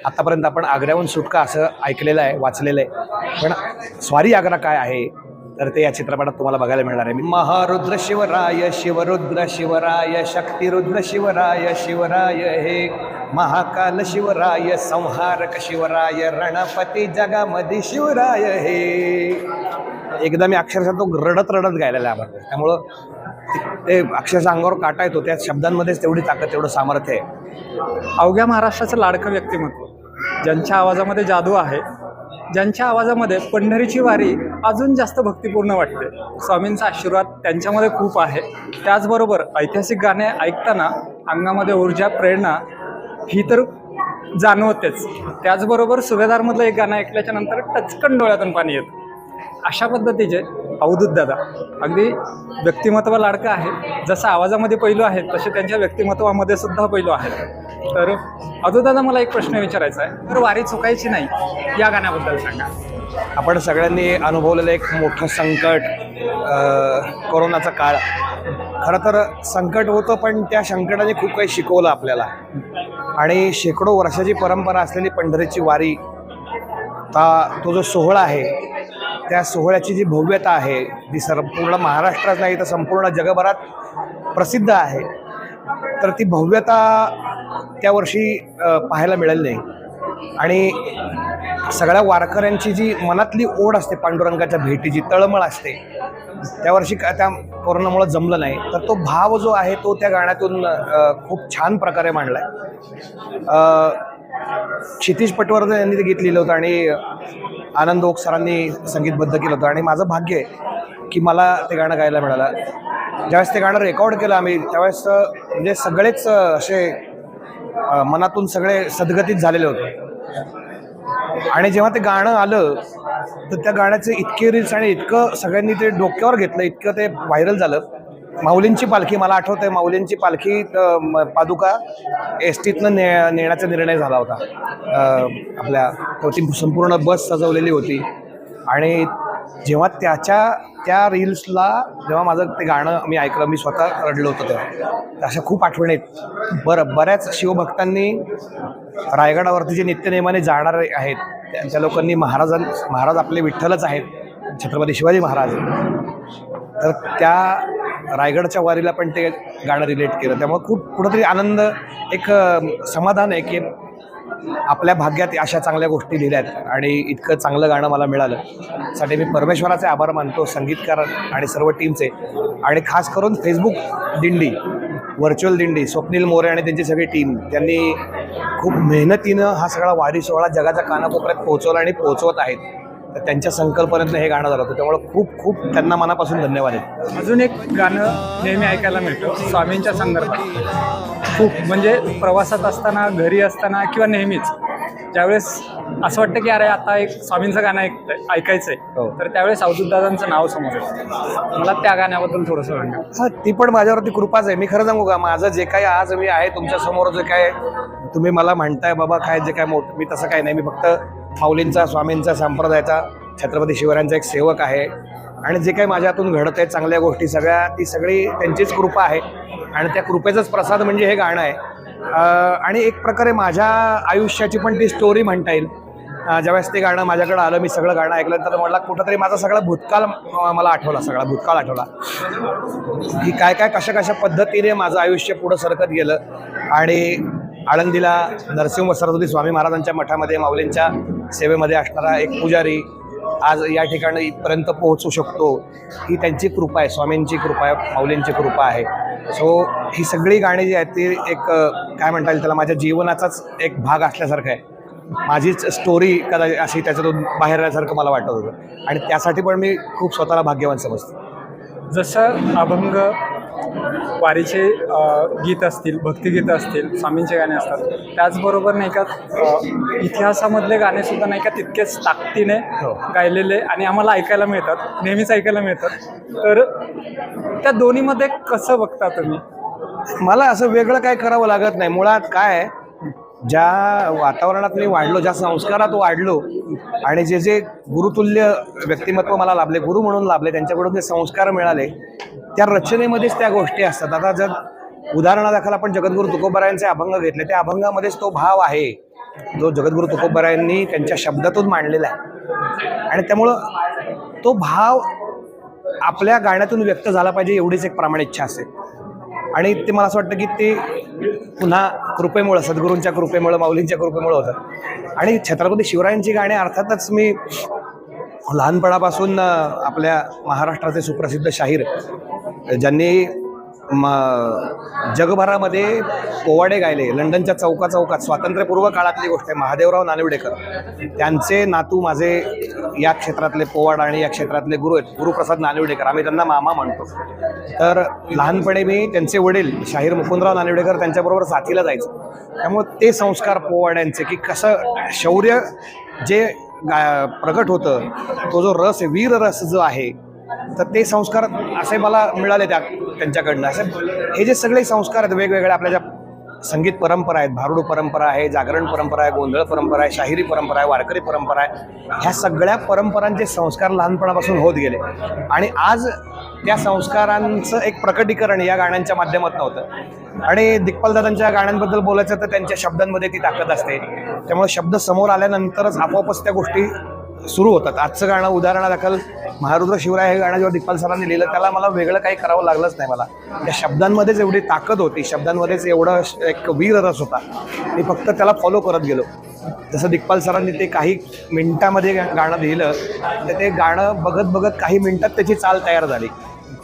आतापर्यंत आपण आग्र्याहून सुटका असं ऐकलेलं आहे, वाचलेलं आहे, पण स्वारी आग्रा काय आहे तर ते या चित्रपटात तुम्हाला बघायला मिळणार आहे. महारुद्र शिवराय, शिवरुद्र शिवराय, शक्तिरुद्र शिवराय, शिवराय हे महाकाल शिवराय, संहारक शिवराय, रणपती जगामध्ये शिवराय हे. एकदा मी अक्षरशः तो रडत रडत गायलेला आहे. त्यामुळं ते अक्षरशः अंगावर काटा येतो. त्या शब्दांमध्येच तेवढी ताकद, तेवढं सामर्थ्य आहे. अवघ्या महाराष्ट्राचं लाडकं व्यक्तिमत्व, ज्यांच्या आवाजामध्ये जादू आहे, ज्यांच्या आवाजामध्ये पंढरीची वारी अजून जास्त भक्तिपूर्ण वाटते. स्वामींचा आशीर्वाद त्यांच्यामध्ये खूप आहे. त्याचबरोबर ऐतिहासिक गाणे ऐकताना अंगामध्ये ऊर्जा, प्रेरणा ही तर जाणवतेच. त्याचबरोबर सुभेदारमधलं एक गाणं ऐकल्याच्या नंतर टचकन डोळ्यातून पाणी येतं. अशा पद्धतीचे अवधूत दादा अगदी व्यक्तिमत्व लाडकं आहे. जसं आवाजामध्ये पैलू आहे तसे त्यांच्या व्यक्तिमत्वामध्ये सुद्धा पैलू आहेत. तर अवधूत दादा, मला एक प्रश्न विचारायचा आहे. तर वारी चुकायची नाही या गाण्याबद्दल सांगा. आपण सगळ्यांनी अनुभवलेलं एक मोठं संकट, कोरोनाचा काळ. खरं तर संकट होतं, पण त्या संकटाने खूप काही शिकवलं आपल्याला. आणि शेकडो वर्षाची परंपरा असलेली पंढरीची वारी, तो जो सोहळा आहे, त्या सोहळ्याची जी भव्यता आहे ती पूर्ण महाराष्ट्रात नाही तर संपूर्ण जगभरात प्रसिद्ध आहे. तर ती भव्यता त्या वर्षी पाहायला मिळाली नाही. आणि सगळ्या वारकऱ्यांची जी मनातली ओढ असते पांडुरंगाच्या भेटीची, तळमळ असते, त्यावर्षी त्या कोरोनामुळे जमलं नाही. तर तो भाव जो आहे तो त्या गाण्यातून खूप छान प्रकारे मांडला आहे. क्षितिज पटवर्धन यांनी ते गीत लिहिलं होतं आणि आनंद ओक सरांनी संगीतबद्ध केलं होतं. आणि माझं भाग्य आहे की मला ते गाणं गायला मिळालं. ज्यावेळेस ते गाणं रेकॉर्ड केलं आम्ही, त्यावेळेस म्हणजे सगळेच असे मनातून सगळे सद्गतीत झालेले होते. आणि जेव्हा ते गाणं आलं तर त्या गाण्याचे इतके रील्स आणि इतकं सगळ्यांनी ते डोक्यावर घेतलं, इतकं ते व्हायरल झालं. माऊलींची पालखी, मला आठवतंय, माऊलींची पालखी पादुका एस टीतनं नेण्याचा निर्णय झाला होता. आपल्या ती संपूर्ण बस सजवलेली होती. आणि जेव्हा त्या रील्सला जेव्हा माझं ते गाणं मी ऐकलं, मी स्वतः रडलो होतो. तेव्हा अशा खूप आठवणी आहेत. बऱ्याच शिवभक्तांनी रायगडावरती जे नित्यनेमाने जाणारे आहेत त्या लोकांनी महाराज आपले विठ्ठलच आहेत, छत्रपती शिवाजी महाराज. तर त्या रायगडच्या वारीला पण ते गाणं रिलेट केलं. त्यामुळे खूप कुठंतरी आनंद, एक समाधान आहे की आपल्या भाग्यात अशा चांगल्या गोष्टी लिहिल्या आहेत आणि इतकं चांगलं गाणं मला मिळालं. साठी मी परमेश्वराचे आभार मानतो, संगीतकार आणि सर्व टीमचे. आणि खास करून फेसबुक दिंडी, व्हर्च्युअल दिंडी, स्वप्नील मोरे आणि त्यांची सगळी टीम, त्यांनी खूप मेहनतीनं हा सगळा वारी सोहळा जगाच्या कानाकोपऱ्यात पोहोचवला आणि पोहोचवत आहेत. तर त्यांच्या संकल्पनेतनं हे गाणं झालं होतं. त्यामुळे खूप खूप त्यांना मनापासून धन्यवाद आहेत. अजून एक गाणं नेहमी ऐकायला मिळतं स्वामींच्या संदर्भात. खूप म्हणजे प्रवासात असताना, घरी असताना किंवा नेहमीच ज्यावेळेस असं वाटतं की अरे आता एक स्वामींचं गाणं ऐकायचं आहे, तर त्यावेळेस अवधूत दादांचं नाव समोर येतं. मला त्या गाण्याबद्दल थोडंसं सांगा. हां, ती पण माझ्यावरती कृपाच आहे. मी खरं सांगू का, माझं जे काही आज मी आहे तुमच्यासमोर, जे काय तुम्ही मला म्हणताय बाबा काय जे काय मोठं, मी तसं काही नाही. मी फक्त माऊलींचा, स्वामींचा, संप्रदायाचा, छत्रपती शिवरायांचा एक सेवक आहे. आणि जे काही माझ्या हातून घडत आहे चांगल्या गोष्टी सगळ्या, ती सगळी त्यांचीच कृपा आहे. आणि त्या कृपेचाच प्रसाद म्हणजे हे गाणं आहे. आणि एक प्रकारे माझ्या आयुष्याची पण ती स्टोरी म्हणता येईल. ज्यावेळेस ते गाणं माझ्याकडे आलं, मी सगळं गाणं ऐकलं, तर मला कुठंतरी माझा सगळा भूतकाळ मला आठवला, सगळा भूतकाळ आठवला की काय काय कशा पद्धतीने माझं आयुष्य पुढं सरकत गेलं. आणि आळंदीला नरसिंह सरस्वती स्वामी महाराजांच्या मठामध्ये माऊलींच्या सेवेमध्ये असणारा एक पुजारी आज या ठिकाणी इथपर्यंत पोहोचू शकतो, ही त्यांची कृपा आहे, स्वामींची कृपा आहे, माऊलींची कृपा आहे. सो ही सगळी गाणी जी आहेत ती एक काय म्हणता येईल त्याला, माझ्या जीवनाचाच एक भाग असल्यासारखं आहे. माझीच स्टोरी कदाचित अशी त्याच्यातून बाहेर आल्यासारखं मला वाटत होतं. आणि त्यासाठी पण मी खूप स्वतःला भाग्यवान समजतो. जसं अभंग, वारीचे गीत असतील, भक्तिगीतं असतील, स्वामींचे गाणे असतात, त्याचबरोबर नाही का इतिहासामधले गाणे सुद्धा नाही का तितकेच ताकदीने गायलेले आणि आम्हाला ऐकायला मिळतात, नेहमीच ऐकायला मिळतात. तर त्या दोन्हीमध्ये कसं बघता तुम्ही? मला असं वेगळं काय करावं लागत नाही. मुळात काय आहे, ज्या वातावरणात मी वाढलो, ज्या संस्कारात वाढलो आणि जे जे गुरुतुल्य व्यक्तिमत्व मला लाभले, गुरु म्हणून लाभले, त्यांच्याकडून जे संस्कार मिळाले, त्या रचनेमध्येच त्या गोष्टी असतात. आता जर उदाहरणादाखल आपण जगद्गुरू तुकोबारायांचे अभंग घेतले, त्या अभंगामध्येच तो भाव आहे जो जगद्गुरू तुकोबारायांनी त्यांच्या शब्दातून मांडलेला आहे. आणि त्यामुळं तो भाव आपल्या गाण्यातून व्यक्त झाला पाहिजे एवढीच एक प्रामाणिक इच्छा असते. आणि ते मला असं वाटतं की ते पुन्हा कृपेमुळं, सद्गुरूंच्या कृपेमुळं, माऊलींच्या कृपेमुळं होतं. आणि छत्रपती शिवरायांची गाणी अर्थातच मी लहानपणापासून आपल्या महाराष्ट्राचे सुप्रसिद्ध शाहीर ज्यांनी जगभरामध्ये पोवाडे गायले, लंडनच्या चौकात स्वातंत्र्यपूर्व काळातली गोष्ट आहे, महादेवराव नानिवडेकर, त्यांचे नातू माझे या क्षेत्रातले पोवाड आणि या क्षेत्रातले गुरु आहेत, गुरुप्रसाद नानिवडेकर, आम्ही त्यांना मामा म्हणतो. तर लहानपणी मी त्यांचे वडील शाहीर मुकुंदराव नानिवडेकर त्यांच्याबरोबर साथीला जायचं. त्यामुळे ते संस्कार पोवाड्यांचे की कसं शौर्य जे प्रगट होतं, तो जो रस आहे, वीर रस जो आहे, तर ते संस्कार असे मला मिळाले त्यांच्याकडनं. असे हे जे सगळे संस्कार आहेत वेगवेगळे, आपल्या ज्या संगीत परंपरा आहेत, भारुड परंपरा आहे, जागरण परंपरा आहे, गोंधळ परंपरा आहे, शाहिरी परंपरा आहे, वारकरी परंपरा आहे, ह्या सगळ्या परंपरांचे संस्कार लहानपणापासून होत गेले. आणि आज त्या संस्कारांचं एक प्रकटीकरण या गाण्यांच्या माध्यमातून होतं. आणि दिग्पालदादांच्या गाण्यांबद्दल बोलायचं तर त्यांच्या शब्दांमध्ये ती ताकद असते. त्यामुळे शब्द समोर आल्यानंतरच आपोआपच त्या गोष्टी सुरू होतात. आजचं गाणं उदाहरणादाखल महारुद्र शिवराय हे गाणं जेव्हा दिग्पाल सरांनी लिहिलं, त्याला मला वेगळं काही करावं लागलंच नाही. मला त्या शब्दांमध्येच एवढी ताकद होती, शब्दांमध्येच एवढं एक वीर रस होता, मी फक्त त्याला फॉलो करत गेलो. जसं दिग्पाल सरांनी ते काही मिनिटामध्ये गाणं लिहिलं, तर ते गाणं बघत बघत काही मिनिटात त्याची चाल तयार झाली.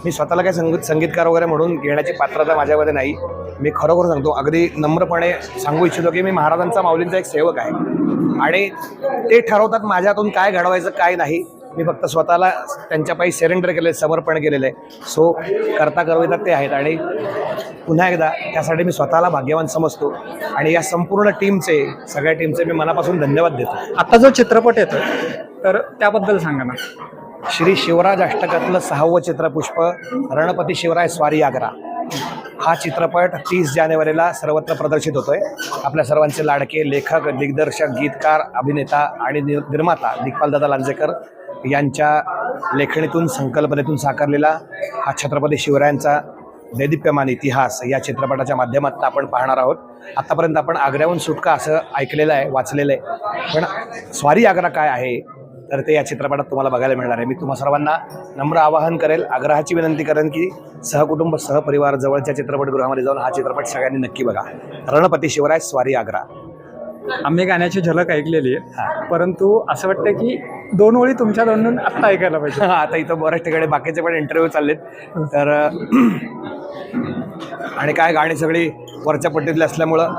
मी स्वतःला काही संगीतकार वगैरे म्हणून घेण्याची पात्रता माझ्यामध्ये नाही. मी खरोखर सांगतो, अगदी नम्रपणे सांगू इच्छितो की मी महाराजांचा, माऊलींचा एक सेवक आहे. आणि ते ठरवतात माझ्यातून काय घडवायचं काय नाही. मी फक्त स्वतःला त्यांच्या पायी सरेंडर केले, समर्पण केलेलं आहे. सो करता करवितात ते आहेत. आणि पुन्हा एकदा त्यासाठी मी स्वतःला भाग्यवान समजतो. आणि या संपूर्ण टीमचे, सगळ्या टीमचे मी मनापासून धन्यवाद देतो. आता जो चित्रपट येतो तर त्याबद्दल सांगा ना. श्री शिवराज अष्टकातलं 6वं चित्रपुष्प रणपती शिवराय स्वारी आग्रा हा चित्रपट 30 जानेवारीला सर्वत्र प्रदर्शित होतोय. आपल्या सर्वांचे लाडके लेखक, दिग्दर्शक, गीतकार, अभिनेता आणि निर्माता दिग्पालदादा लांजेकर यांच्या लेखणीतून, संकल्पनेतून साकारलेला हा छत्रपती शिवरायांचा दैदिप्यमान इतिहास या चित्रपटाच्या माध्यमातून आपण पाहणार आहोत. आतापर्यंत आपण आग्र्याहून सुटका असं ऐकलेलं आहे, वाचलेलं आहे, पण स्वारी आग्रा काय आहे तर ते या चित्रपटात तुम्हाला बघायला मिळणार आहे. मी तुम्हा सर्वांना नम्र आवाहन करेल, आग्रहाची विनंती करेन की सहकुटुंब, सहपरिवार जवळच्या चित्रपटगृहामध्ये जाऊन हा चित्रपट सगळ्यांनी नक्की बघा. रणपती शिवराय स्वारी आग्रा. आम्ही गाण्याची झलक ऐकलेली आहे, परंतु असं वाटतं की 2 ओळी तुमच्या तोंडून आत्ता ऐकायला पाहिजे. आता इथं बऱ्याच ठिकाणी बाकीचे पण इंटरव्ह्यू चाललेत, तर आणि काय गाणी सगळी वरच्या पट्टीतली असल्यामुळं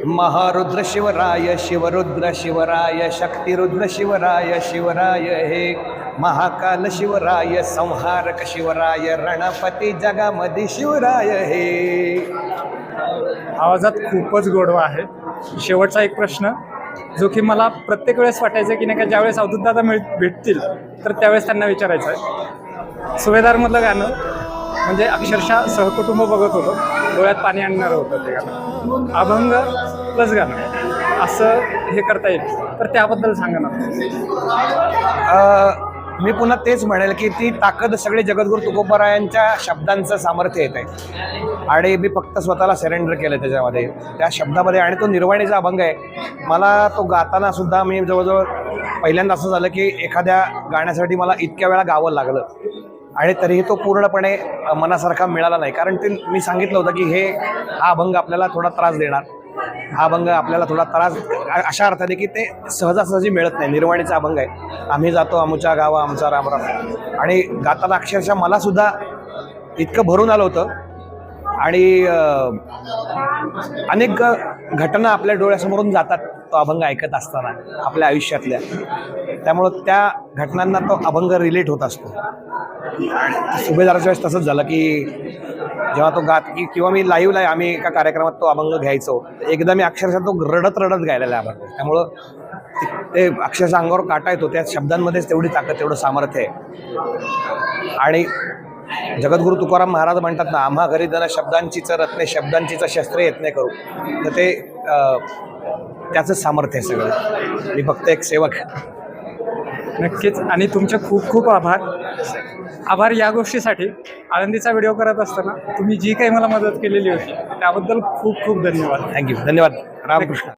महारुद्र शिवराय, शिवरुद्र शिवराय, शक्तिरुद्र शिवराय, शिवराय हे महाकाल शिवराय, संहारक शिवराय, रणपती जगामध्ये शिवराय हे. आवाजात खूपच गोडवा आहे. शेवटचा एक प्रश्न जो की मला प्रत्येक वेळेस वाटायचं की नाही का, ज्यावेळेस अवधूतदादा भेटतील तर त्यावेळेस त्यांना विचारायचं आहे. सुभेदारमधलं गाणं म्हणजे अक्षरशः सहकुटुंब बघत होतो, डोळ्यात पाणी आणणारं होतं ते गाणं. अभंग प्लस गाणं असं हे करता येईल तर त्याबद्दल सांगा ना. मी पुन्हा तेच म्हणेल की ती ताकद सगळे जगद्गुरू तुकोबारायांच्या शब्दांचं सामर्थ्य येत आहे. आणि मी फक्त स्वतःला सरेंडर केलं त्याच्यामध्ये, त्या शब्दामध्ये. आणि तो निर्वाणीचा अभंग आहे. मला तो गाताना सुद्धा मी जवळजवळ पहिल्यांदा असं झालं की एखाद्या गाण्यासाठी मला इतक्या वेळा गावं लागलं आणि तरीही तो पूर्णपणे मनासारखा मिळाला नाही. कारण ते मी सांगितलं होतं की हा अभंग आपल्याला थोडा त्रास देणार, हा अभंग आपल्याला थोडा त्रास अशा अर्थाने की ते सहजासहजी मिळत नाही. निर्वाणीचा अभंग आहे. आम्ही जातो आमच्या गावा आमचा रामराम. आणि गाताना अक्षरशः मला सुद्धा इतकं भरून आलं होतं. आणि अनेक घटना आपल्या डोळ्यासमोरून जातात तो अभंग ऐकत असताना आपल्या आयुष्यातल्या. त्यामुळं त्या घटनांना तो अभंग रिलेट होत असतो. आणि सुभेदाराच्या वेळेस तसंच झालं की जेव्हा तो किंवा मी लाईव्हला आम्ही एका कार्यक्रमात तो अभंग घ्यायचो, एकदा मी अक्षरशः तो रडत गायलेला अभंग. त्यामुळं ते अक्षरशः अंगावर काटा येतो. त्या शब्दांमध्येच तेवढी ताकद, तेवढं सामर्थ्य आहे. आणि जगद्गुरू तुकाराम महाराज म्हणतात ना, आम्हा घरी जण शब्दांचीच रत्ने, शब्दांचीच शस्त्रे यत्ने करू. तर ते त्याचं सामर्थ्य आहे सगळं. मी फक्त एक सेवक. नक्कीच. आणि तुमचे खूप खूप आभार. आभार या गोष्टीसाठी, आळंदीचा व्हिडिओ करत असताना तुम्ही जी काही मला मदत केलेली होती त्याबद्दल खूप खूप धन्यवाद. थँक्यू, धन्यवाद. रामकृष्ण.